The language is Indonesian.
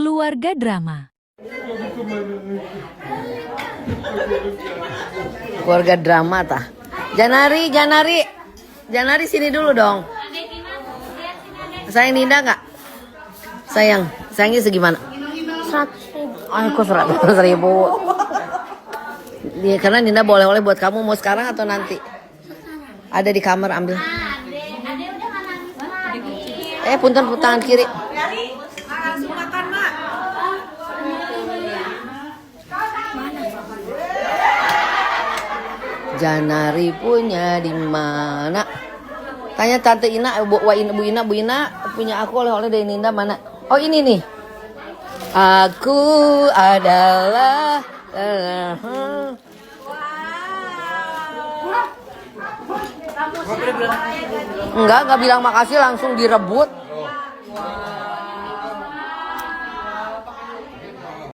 Keluarga drama. Keluarga drama tah. Janari sini dulu dong. Sayang Ninda nggak? Sayangnya segimana? 100.000. Aku 100.000. Ya, karena Ninda boleh-boleh buat kamu. Mau sekarang atau nanti? Ada di kamar, ambil. Punten tangan kiri. Janari punya di mana? Tanya Tante Ina, Bu Ina punya aku oleh-oleh dari Ninda mana? Oh ini nih. Aku adalah Enggak bilang makasih, langsung direbut.